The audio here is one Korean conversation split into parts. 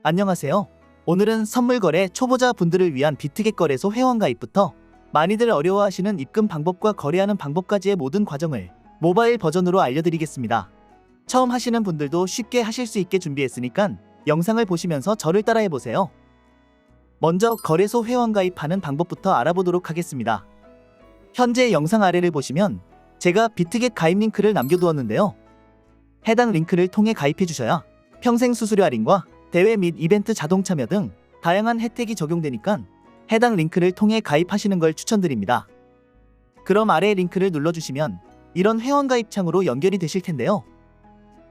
안녕하세요. 오늘은 선물거래 초보자 분들을 위한 비트겟 거래소 회원가입부터 많이들 어려워하시는 입금 방법과 거래하는 방법까지의 모든 과정을 모바일 버전으로 알려드리겠습니다. 처음 하시는 분들도 쉽게 하실 수 있게 준비했으니까 영상을 보시면서 저를 따라해보세요. 먼저 거래소 회원가입하는 방법부터 알아보도록 하겠습니다. 현재 영상 아래를 보시면 제가 비트겟 가입 링크를 남겨두었는데요. 해당 링크를 통해 가입해주셔야 평생 수수료 할인과 대회 및 이벤트 자동 참여 등 다양한 혜택이 적용되니까 해당 링크를 통해 가입하시는 걸 추천드립니다. 그럼 아래 링크를 눌러주시면 이런 회원가입 창으로 연결이 되실 텐데요.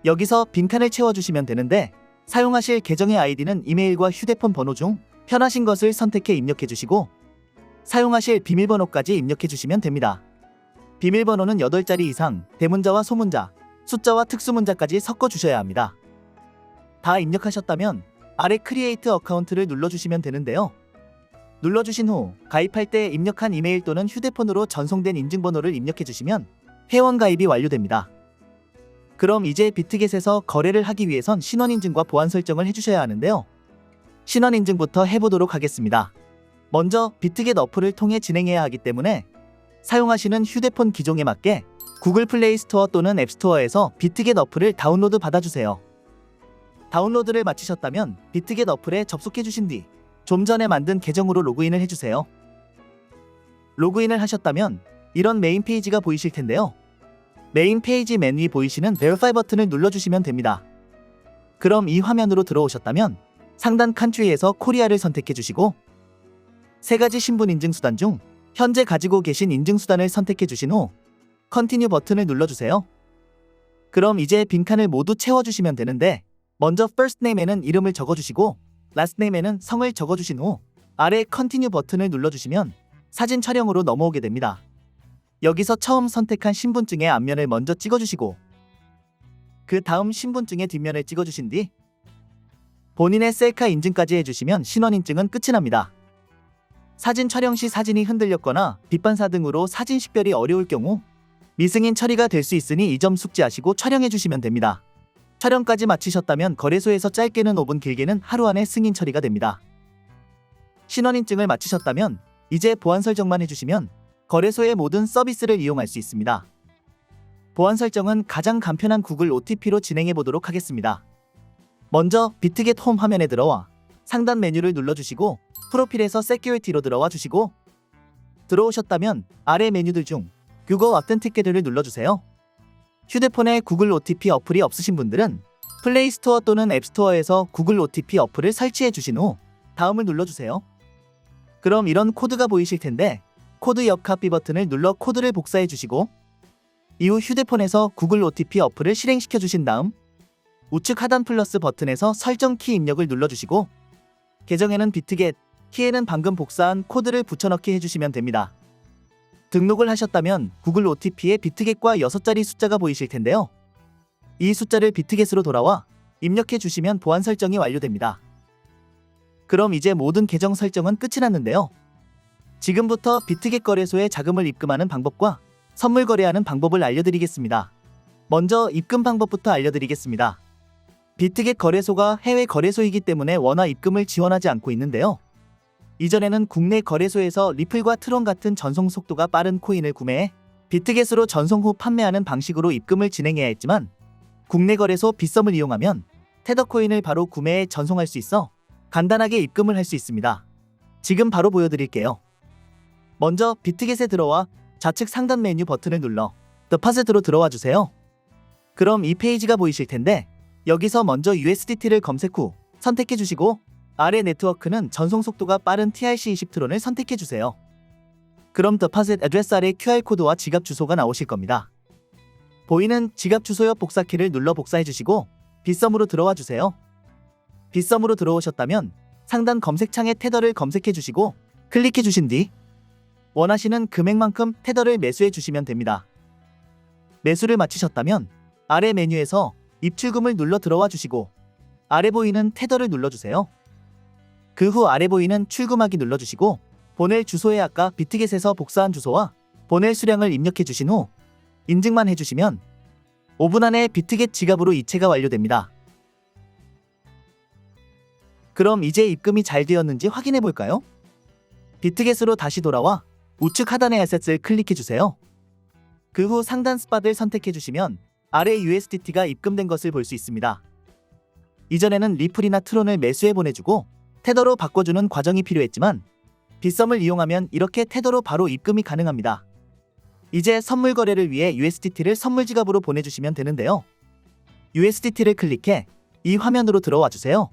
여기서 빈칸을 채워주시면 되는데 사용하실 계정의 아이디는 이메일과 휴대폰 번호 중 편하신 것을 선택해 입력해주시고 사용하실 비밀번호까지 입력해주시면 됩니다. 비밀번호는 8자리 이상, 대문자와 소문자, 숫자와 특수문자까지 섞어주셔야 합니다. 다 입력하셨다면 아래 크리에이트 어카운트를 눌러주시면 되는데요. 눌러주신 후 가입할 때 입력한 이메일 또는 휴대폰으로 전송된 인증번호를 입력해주시면 회원가입이 완료됩니다. 그럼 이제 비트겟에서 거래를 하기 위해선 신원인증과 보안 설정을 해주셔야 하는데요. 신원인증부터 해보도록 하겠습니다. 먼저 비트겟 어플을 통해 진행해야 하기 때문에 사용하시는 휴대폰 기종에 맞게 구글 플레이 스토어 또는 앱 스토어에서 비트겟 어플을 다운로드 받아주세요. 다운로드를 마치셨다면 비트겟 어플에 접속해주신 뒤 좀 전에 만든 계정으로 로그인을 해주세요. 로그인을 하셨다면 이런 메인 페이지가 보이실 텐데요. 메인 페이지 맨 위 보이시는 Verify 버튼을 눌러주시면 됩니다. 그럼 이 화면으로 들어오셨다면 상단 컨트리에서 코리아를 선택해주시고 세 가지 신분 인증 수단 중 현재 가지고 계신 인증 수단을 선택해주신 후 Continue 버튼을 눌러주세요. 그럼 이제 빈칸을 모두 채워주시면 되는데 먼저 First Name에는 이름을 적어주시고 Last Name에는 성을 적어주신 후 아래 Continue 버튼을 눌러주시면 사진 촬영으로 넘어오게 됩니다. 여기서 처음 선택한 신분증의 앞면을 먼저 찍어주시고 그 다음 신분증의 뒷면을 찍어주신 뒤 본인의 셀카 인증까지 해주시면 신원인증은 끝이 납니다. 사진 촬영 시 사진이 흔들렸거나 빛 반사 등으로 사진 식별이 어려울 경우 미승인 처리가 될 수 있으니 이 점 숙지하시고 촬영해주시면 됩니다. 촬영까지 마치셨다면 거래소에서 짧게는 5분 길게는 하루 안에 승인 처리가 됩니다. 신원인증을 마치셨다면 이제 보안 설정만 해주시면 거래소의 모든 서비스를 이용할 수 있습니다. 보안 설정은 가장 간편한 구글 OTP로 진행해 보도록 하겠습니다. 먼저 비트겟 홈 화면에 들어와 상단 메뉴를 눌러주시고 프로필에서 Security로 들어와 주시고 들어오셨다면 아래 메뉴들 중 Google Authenticate를 눌러주세요. 휴대폰에 구글 OTP 어플이 없으신 분들은 플레이 스토어 또는 앱 스토어에서 구글 OTP 어플을 설치해 주신 후 다음을 눌러주세요. 그럼 이런 코드가 보이실 텐데 코드 옆 카피 버튼을 눌러 코드를 복사해 주시고 이후 휴대폰에서 구글 OTP 어플을 실행시켜 주신 다음 우측 하단 플러스 버튼에서 설정 키 입력을 눌러주시고 계정에는 비트겟, 키에는 방금 복사한 코드를 붙여넣기 해주시면 됩니다. 등록을 하셨다면 구글 OTP에 비트겟과 6자리 숫자가 보이실 텐데요. 이 숫자를 비트겟으로 돌아와 입력해 주시면 보안 설정이 완료됩니다. 그럼 이제 모든 계정 설정은 끝이 났는데요. 지금부터 비트겟 거래소에 자금을 입금하는 방법과 선물 거래하는 방법을 알려드리겠습니다. 먼저 입금 방법부터 알려드리겠습니다. 비트겟 거래소가 해외 거래소이기 때문에 원화 입금을 지원하지 않고 있는데요. 이전에는 국내 거래소에서 리플과 트론 같은 전송 속도가 빠른 코인을 구매해 비트겟으로 전송 후 판매하는 방식으로 입금을 진행해야 했지만 국내 거래소 빗썸을 이용하면 테더 코인을 바로 구매해 전송할 수 있어 간단하게 입금을 할 수 있습니다. 지금 바로 보여드릴게요. 먼저 비트겟에 들어와 좌측 상단 메뉴 버튼을 눌러 Deposit로 들어와 주세요. 그럼 이 페이지가 보이실 텐데 여기서 먼저 USDT를 검색 후 선택해 주시고 아래 네트워크는 전송 속도가 빠른 TRC20 트론을 선택해 주세요. 그럼 Deposit Address 아래 QR코드와 지갑 주소가 나오실 겁니다. 보이는 지갑 주소 옆 복사키를 눌러 복사해 주시고 빗썸으로 들어와 주세요. 빗썸으로 들어오셨다면 상단 검색창에 테더를 검색해 주시고 클릭해 주신 뒤 원하시는 금액만큼 테더를 매수해 주시면 됩니다. 매수를 마치셨다면 아래 메뉴에서 입출금을 눌러 들어와 주시고 아래 보이는 테더를 눌러주세요. 그 후 아래 보이는 출금하기 눌러주시고 보낼 주소에 아까 비트겟에서 복사한 주소와 보낼 수량을 입력해 주신 후 인증만 해주시면 5분 안에 비트겟 지갑으로 이체가 완료됩니다. 그럼 이제 입금이 잘 되었는지 확인해 볼까요? 비트겟으로 다시 돌아와 우측 하단의 에셋을 클릭해 주세요. 그 후 상단 스팟을 선택해 주시면 아래 USDT가 입금된 것을 볼 수 있습니다. 이전에는 리플이나 트론을 매수해 보내주고 테더로 바꿔주는 과정이 필요했지만 빗썸을 이용하면 이렇게 테더로 바로 입금이 가능합니다. 이제 선물 거래를 위해 USDT를 선물 지갑으로 보내주시면 되는데요. USDT를 클릭해 이 화면으로 들어와 주세요.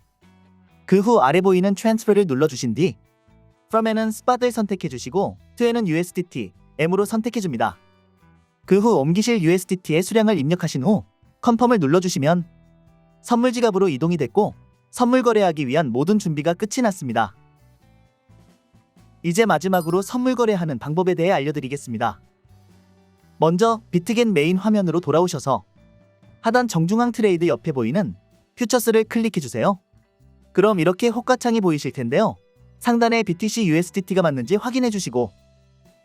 그 후 아래 보이는 트랜스퍼를 눌러주신 뒤 From에는 스팟을 선택해 주시고 To에는 USDT, M으로 선택해 줍니다. 그 후 옮기실 USDT의 수량을 입력하신 후 컨펌을 눌러주시면 선물 지갑으로 이동이 됐고 선물 거래하기 위한 모든 준비가 끝이 났습니다. 이제 마지막으로 선물 거래하는 방법에 대해 알려드리겠습니다. 먼저 비트겟 메인 화면으로 돌아오셔서 하단 정중앙 트레이드 옆에 보이는 퓨처스를 클릭해주세요. 그럼 이렇게 호가창이 보이실 텐데요. 상단에 BTC USDT가 맞는지 확인해주시고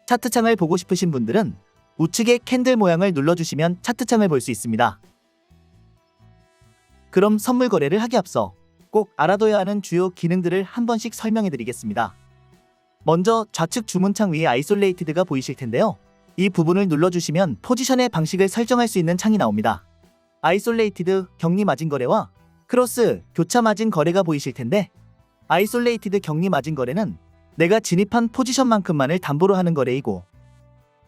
차트창을 보고 싶으신 분들은 우측의 캔들 모양을 눌러주시면 차트창을 볼 수 있습니다. 그럼 선물 거래를 하기 앞서 꼭 알아둬야 하는 주요 기능들을 한 번씩 설명해드리겠습니다. 먼저 좌측 주문창 위에 아이솔레이티드가 보이실 텐데요. 이 부분을 눌러주시면 포지션의 방식을 설정할 수 있는 창이 나옵니다. 아이솔레이티드 격리 마진 거래와 크로스 교차 마진 거래가 보이실 텐데 아이솔레이티드 격리 마진 거래는 내가 진입한 포지션만큼만을 담보로 하는 거래이고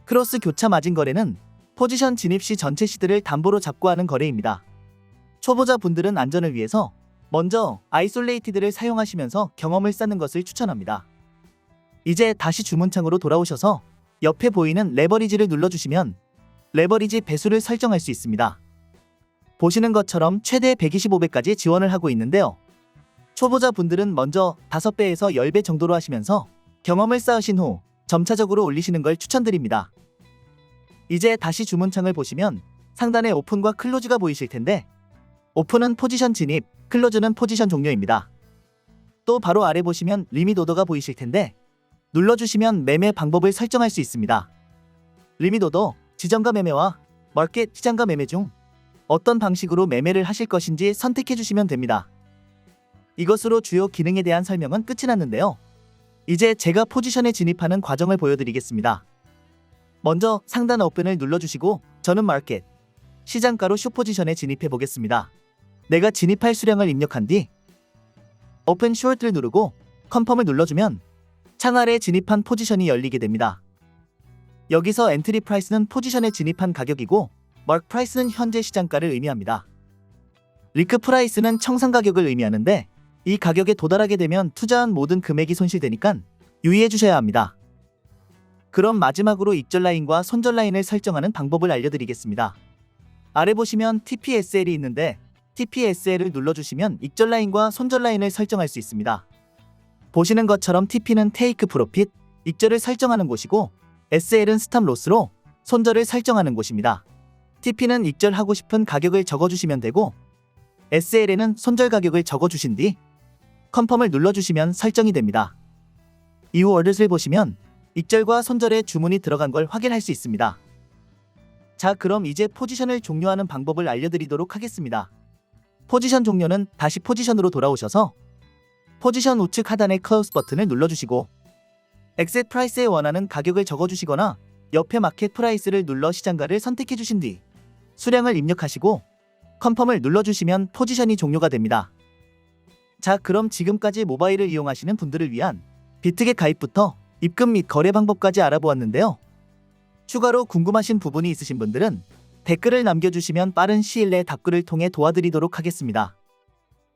크로스 교차 마진 거래는 포지션 진입 시 전체 시드를 담보로 잡고 하는 거래입니다. 초보자 분들은 안전을 위해서 먼저 아이솔레이티드를 사용하시면서 경험을 쌓는 것을 추천합니다. 이제 다시 주문창으로 돌아오셔서 옆에 보이는 레버리지를 눌러주시면 레버리지 배수를 설정할 수 있습니다. 보시는 것처럼 최대 125배까지 지원을 하고 있는데요. 초보자 분들은 먼저 5배에서 10배 정도로 하시면서 경험을 쌓으신 후 점차적으로 올리시는 걸 추천드립니다. 이제 다시 주문창을 보시면 상단에 오픈과 클로즈가 보이실 텐데 오픈은 포지션 진입, 클로즈는 포지션 종료입니다. 또 바로 아래 보시면 리밋 오더가 보이실 텐데 눌러주시면 매매 방법을 설정할 수 있습니다. 리밋 오더, 지정가 매매와 마켓 시장가 매매 중 어떤 방식으로 매매를 하실 것인지 선택해 주시면 됩니다. 이것으로 주요 기능에 대한 설명은 끝이 났는데요. 이제 제가 포지션에 진입하는 과정을 보여드리겠습니다. 먼저 상단 오픈을 눌러주시고 저는 마켓, 시장가로 숏 포지션에 진입해 보겠습니다. 내가 진입할 수량을 입력한 뒤 오픈 숏을 누르고 컨펌을 눌러주면 창 아래 진입한 포지션이 열리게 됩니다. 여기서 엔트리 프라이스는 포지션에 진입한 가격이고 마크 프라이스는 현재 시장가를 의미합니다. 리크 프라이스는 청산 가격을 의미하는데 이 가격에 도달하게 되면 투자한 모든 금액이 손실되니까 유의해 주셔야 합니다. 그럼 마지막으로 익절 라인과 손절 라인을 설정하는 방법을 알려드리겠습니다. 아래 보시면 TPSL이 있는데 TPSL을 눌러주시면 익절 라인과 손절 라인을 설정할 수 있습니다. 보시는 것처럼 TP는 테이크 프로핏, 익절을 설정하는 곳이고 SL은 스탑 로스로 손절을 설정하는 곳입니다. TP는 익절하고 싶은 가격을 적어주시면 되고 SL에는 손절 가격을 적어주신 뒤 컨펌을 눌러주시면 설정이 됩니다. 이후 얼렛을 보시면 익절과 손절에 주문이 들어간 걸 확인할 수 있습니다. 자, 그럼 이제 포지션을 종료하는 방법을 알려드리도록 하겠습니다. 포지션 종료는 다시 포지션으로 돌아오셔서 포지션 우측 하단의 클로즈 버튼을 눌러주시고 엑셋 프라이스에 원하는 가격을 적어주시거나 옆에 마켓 프라이스를 눌러 시장가를 선택해주신 뒤 수량을 입력하시고 컨펌을 눌러주시면 포지션이 종료가 됩니다. 자, 그럼 지금까지 모바일을 이용하시는 분들을 위한 비트겟 가입부터 입금 및 거래 방법까지 알아보았는데요. 추가로 궁금하신 부분이 있으신 분들은 댓글을 남겨주시면 빠른 시일 내 답글을 통해 도와드리도록 하겠습니다.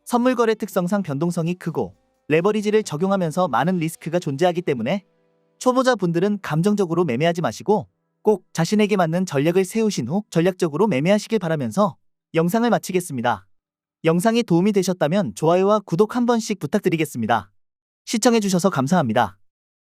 선물 거래 특성상 변동성이 크고 레버리지를 적용하면서 많은 리스크가 존재하기 때문에 초보자 분들은 감정적으로 매매하지 마시고 꼭 자신에게 맞는 전략을 세우신 후 전략적으로 매매하시길 바라면서 영상을 마치겠습니다. 영상이 도움이 되셨다면 좋아요와 구독 한 번씩 부탁드리겠습니다. 시청해주셔서 감사합니다.